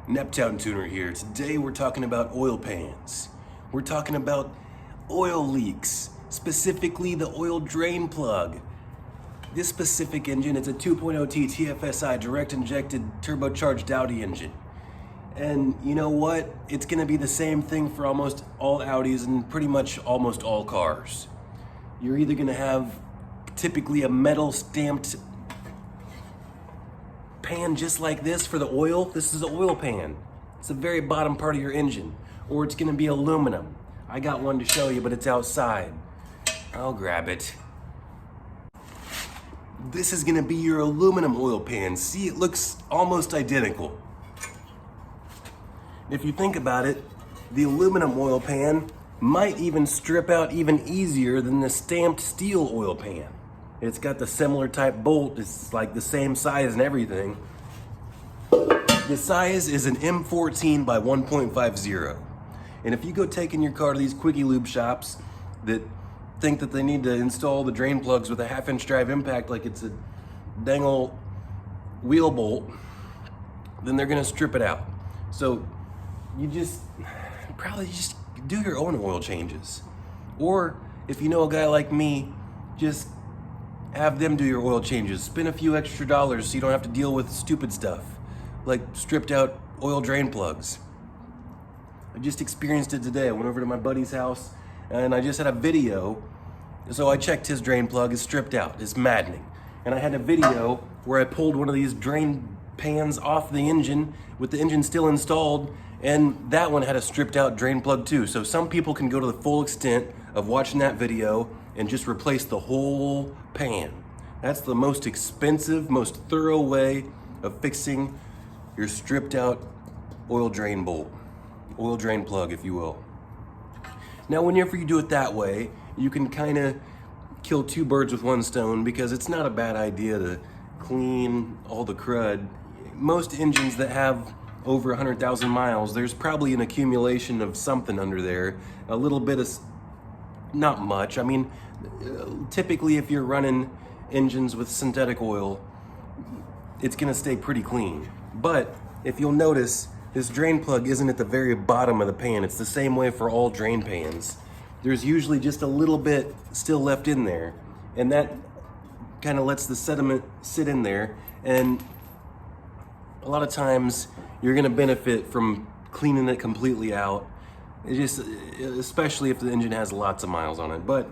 Neptown Tuner here. Today we're talking about oil pans. We're talking about oil leaks, specifically the oil drain plug. This specific engine, it's a 2.0T TFSI direct injected turbocharged Audi engine. And you know what? It's gonna be the same thing for almost all Audis and pretty much almost all cars. You're either gonna have typically a metal stamped pan just like this for the oil. This is an oil pan. It's the very bottom part of your engine. Or it's gonna be aluminum. I got one to show you, but it's outside. I'll grab it. This is gonna be your aluminum oil pan. See, it looks almost identical. If you think about it, the aluminum oil pan might even strip out even easier than the stamped steel oil pan. It's got the similar type bolt. It's like the same size and everything. The size is an M14 by 1.50. And if you go taking your car to these quickie lube shops that think that they need to install the drain plugs with a 1/2-inch drive impact like it's a dang old wheel bolt, then they're gonna strip it out. So you probably just do your own oil changes. Or if you know a guy like me, just have them do your oil changes. Spend a few extra dollars so you don't have to deal with stupid stuff like stripped out oil drain plugs. I just experienced it today. I went over to my buddy's house and I just had a video. So I checked his drain plug, it's stripped out. It's maddening. And I had a video where I pulled one of these drain pans off the engine with the engine still installed, and that one had a stripped out drain plug too. So some people can go to the full extent of watching that video and just replace the whole pan. That's the most expensive, most thorough way of fixing your stripped out oil drain bolt, oil drain plug, if you will. Now, whenever you do it that way, you can kind of kill two birds with one stone, because it's not a bad idea to clean all the crud. Most engines that have over 100,000 miles, there's probably an accumulation of something under there. A little bit of, not much. I mean, typically if you're running engines with synthetic oil, it's gonna stay pretty clean. But if you'll notice, this drain plug isn't at the very bottom of the pan. It's the same way for all drain pans. There's usually just a little bit still left in there, and that kind of lets the sediment sit in there. And a lot of times you're gonna benefit from cleaning it completely out. It just, especially if the engine has lots of miles on it. But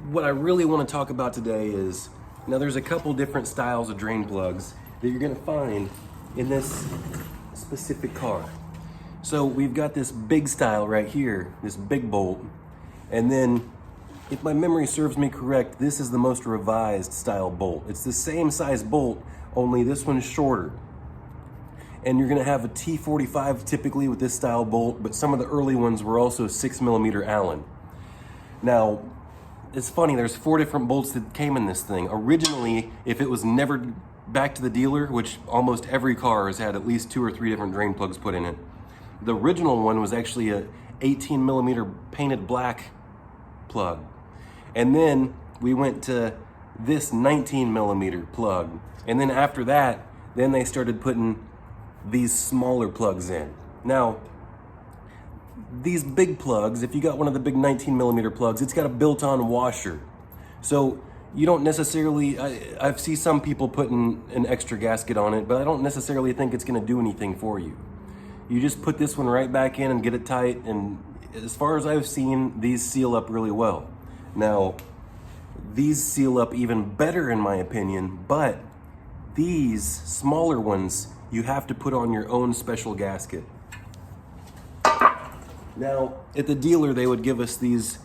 what I really want to talk about today is, now there's a couple different styles of drain plugs that you're gonna find in this specific car. So we've got this big style right here, this big bolt. And then, if my memory serves me correct, this is the most revised style bolt. It's the same size bolt, only this one's shorter. And you're gonna have a T45 typically with this style bolt, but some of the early ones were also 6mm Allen. Now, it's funny, there's 4 different bolts that came in this thing. Originally, if it was never back to the dealer, which almost every car has had at least 2 or 3 different drain plugs put in it, the original one was actually a 18mm painted black plug. And then we went to this 19mm plug. And then after that, then they started putting these smaller plugs in. Now, these big plugs, if you got one of the big 19mm plugs, it's got a built-on washer. So you don't necessarily, I see some people putting an extra gasket on it, but I don't necessarily think it's gonna do anything for you. You just put this one right back in and get it tight, and as far as I've seen, these seal up really well. Now, these seal up even better in my opinion, but these smaller ones, you have to put on your own special gasket. Now, at the dealer, they would give us these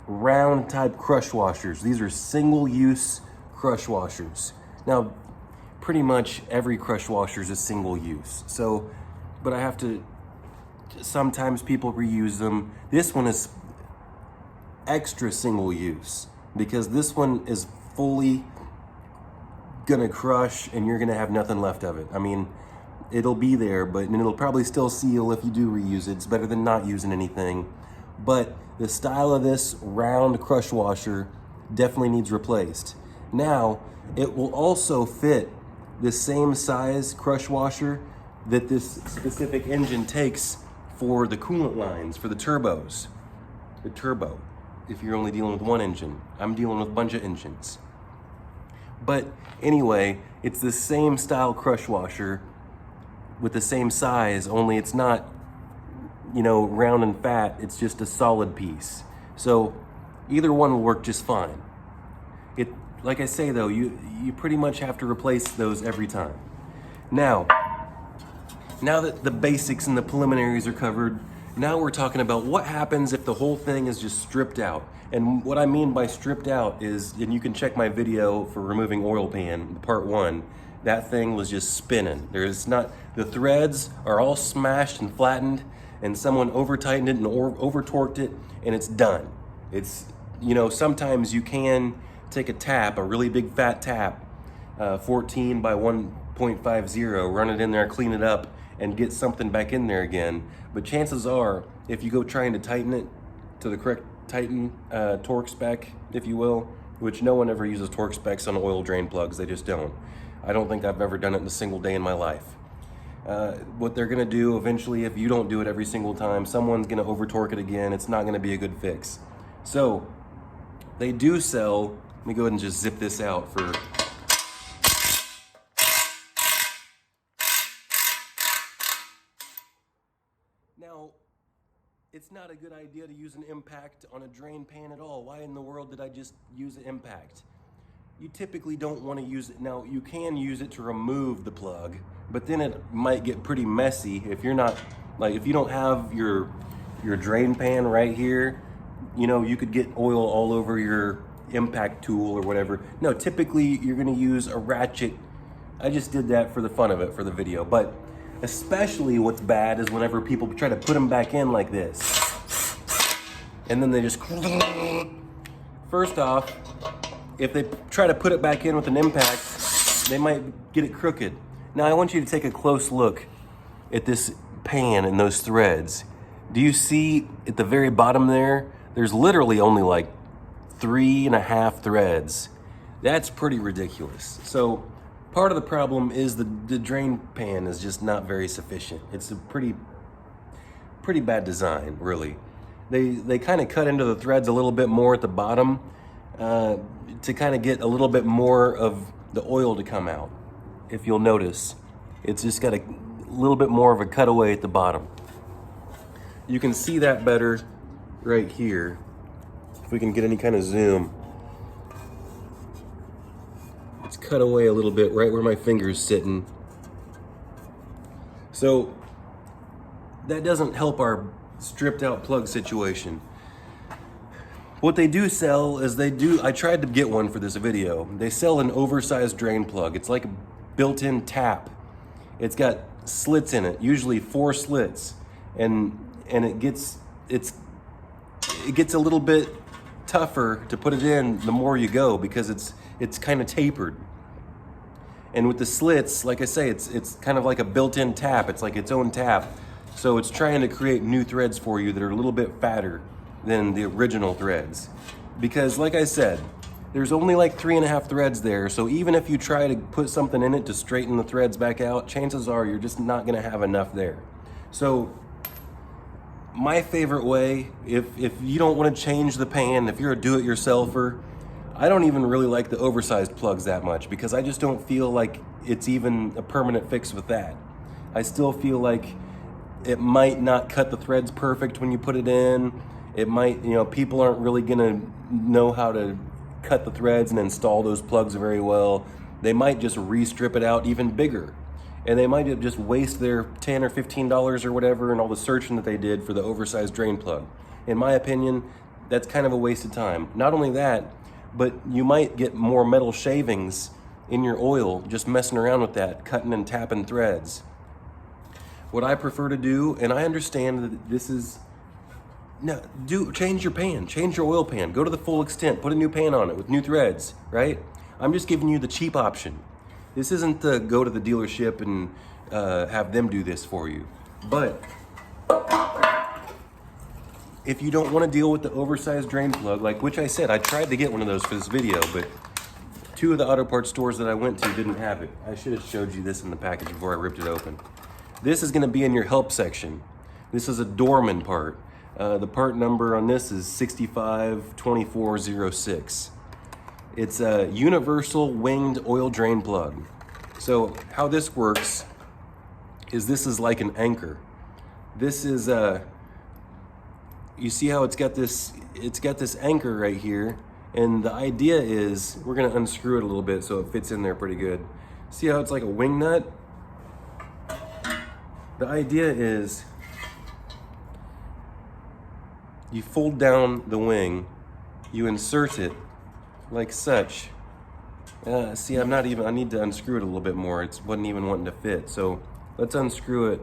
round type crush washers. These are single use crush washers. Now, pretty much every crush washer is a single use. So, but I have to, sometimes people reuse them. This one is extra single use because this one is fully gonna crush and you're gonna have nothing left of it. I mean, it'll be there, but it'll probably still seal if you do reuse it. It's better than not using anything. But the style of this round crush washer definitely needs replaced. Now, it will also fit the same size crush washer that this specific engine takes for the coolant lines, for the turbos. The turbo, if you're only dealing with one engine. I'm dealing with a bunch of engines. But anyway, it's the same style crush washer with the same size, only it's not, you know, round and fat, it's just a solid piece. So either one will work just fine. It, like I say though, you pretty much have to replace those every time. Now that the basics and the preliminaries are covered, now we're talking about what happens if the whole thing is just stripped out. And what I mean by stripped out is, and you can check my video for removing oil pan, part 1, that thing was just spinning. The threads are all smashed and flattened, and someone over tightened it and over torqued it, and it's done. It's, you know, sometimes you can take a tap, a really big fat tap, 14 by 1.50, run it in there, clean it up, and get something back in there again. But chances are, if you go trying to tighten it to the correct torque spec, if you will, which no one ever uses torque specs on oil drain plugs, they just don't. I don't think I've ever done it in a single day in my life. What they're gonna do eventually, if you don't do it every single time, someone's gonna over torque it again. It's not gonna be a good fix. So they do sell, let me go ahead and just zip this out for, now, it's not a good idea to use an impact on a drain pan at all. Why in the world did I just use an impact? You typically don't want to use it. Now, you can use it to remove the plug, but then it might get pretty messy if you're not, like, if you don't have your drain pan right here, you know, you could get oil all over your impact tool or whatever. No, typically you're going to use a ratchet. I just did that for the fun of it for the video, but especially what's bad is whenever people try to put them back in like this. And then they just, first off, if they try to put it back in with an impact, they might get it crooked. Now I want you to take a close look at this pan and those threads. Do you see at the very bottom there, there's literally only like 3.5 threads. That's pretty ridiculous. So part of the problem is the drain pan is just not very sufficient. It's a pretty bad design, really. They kind of cut into the threads a little bit more at the bottom to kind of get a little bit more of the oil to come out. If you'll notice, it's just got a little bit more of a cutaway at the bottom. You can see that better right here, if we can get any kind of zoom. It's cut away a little bit right where my finger's sitting. So that doesn't help our stripped out plug situation. What they do sell is I tried to get one for this video. They sell an oversized drain plug. It's like a built-in tap. It's got slits in it, usually 4 slits. And it gets a little bit tougher to put it in the more you go, because it's kind of tapered. And with the slits, like I say, it's kind of like a built-in tap. It's like its own tap. So it's trying to create new threads for you that are a little bit fatter than the original threads. Because like I said, there's only like 3.5 threads there. So even if you try to put something in it to straighten the threads back out, chances are you're just not gonna have enough there. So my favorite way, if you don't want to change the pan, if you're a do-it-yourselfer, I don't even really like the oversized plugs that much, because I just don't feel like it's even a permanent fix with that. I still feel like it might not cut the threads perfect when you put it in. It might, you know, people aren't really gonna know how to cut the threads and install those plugs very well. They might just re-strip it out even bigger. And they might just waste their $10 or $15 or whatever and all the searching that they did for the oversized drain plug. In my opinion, that's kind of a waste of time. Not only that, but you might get more metal shavings in your oil just messing around with that, cutting and tapping threads. What I prefer to do, and I understand that this is, no, change your pan, change your oil pan, go to the full extent, put a new pan on it with new threads, right? I'm just giving you the cheap option. This isn't to go to the dealership and have them do this for you. But if you don't want to deal with the oversized drain plug, like which I said, I tried to get one of those for this video, but 2 of the auto parts stores that I went to didn't have it. I should have showed you this in the package before I ripped it open. This is gonna be in your help section. This is a Dorman part. The part number on this is 652406. It's a universal winged oil drain plug. So how this works is this is like an anchor. This is you see how it's got this anchor right here, and the idea is we're gonna unscrew it a little bit so it fits in there pretty good. See how it's like a wing nut? The idea is you fold down the wing, you insert it like such. See, I need to unscrew it a little bit more. It wasn't even wanting to fit. So let's unscrew it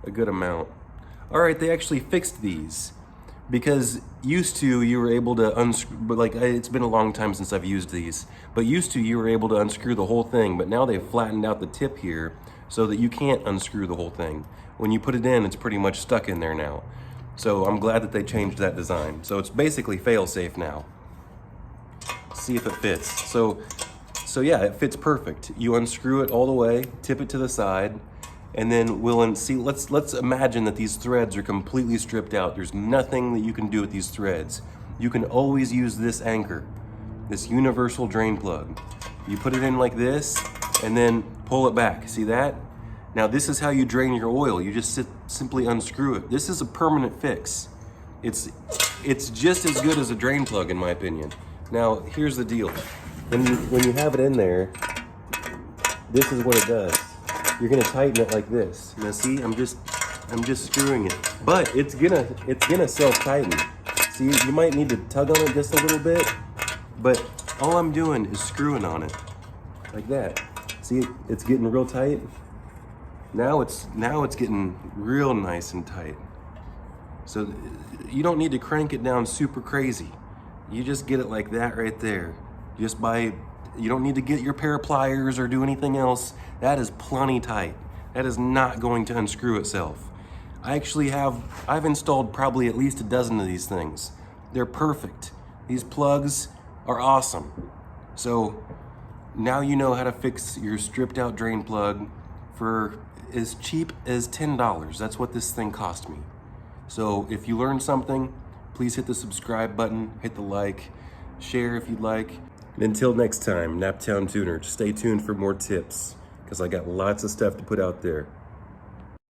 a good amount. All right, they actually fixed these because used to you were able to unscrew, but like it's been a long time since I've used these, but used to you were able to unscrew the whole thing, but now they've flattened out the tip here so that you can't unscrew the whole thing. When you put it in, it's pretty much stuck in there now. So I'm glad that they changed that design. So it's basically fail-safe now. See if it fits. So yeah, it fits perfect. You unscrew it all the way, tip it to the side, and then let's imagine that these threads are completely stripped out. There's nothing that you can do with these threads. You can always use this anchor, this universal drain plug. You put it in like this, and then pull it back. See that? Now this is how you drain your oil. You just simply unscrew it. This is a permanent fix. It's just as good as a drain plug in my opinion. Now here's the deal. When you have it in there, this is what it does. You're gonna tighten it like this. Now see, I'm just screwing it. But it's gonna self-tighten. See, you might need to tug on it just a little bit, but all I'm doing is screwing on it. Like that. See, it's getting real tight. Now it's getting real nice and tight. So you don't need to crank it down super crazy. You just get it like that right there. You don't need to get your pair of pliers or do anything else. That is plenty tight. That is not going to unscrew itself. I've installed probably at least a dozen of these things. They're perfect. These plugs are awesome. So now you know how to fix your stripped out drain plug for as cheap as $10. That's what this thing cost me. So if you learned something, please hit the subscribe button, hit the like, share if you'd like. And until next time, Naptown Tuner, stay tuned for more tips because I got lots of stuff to put out there.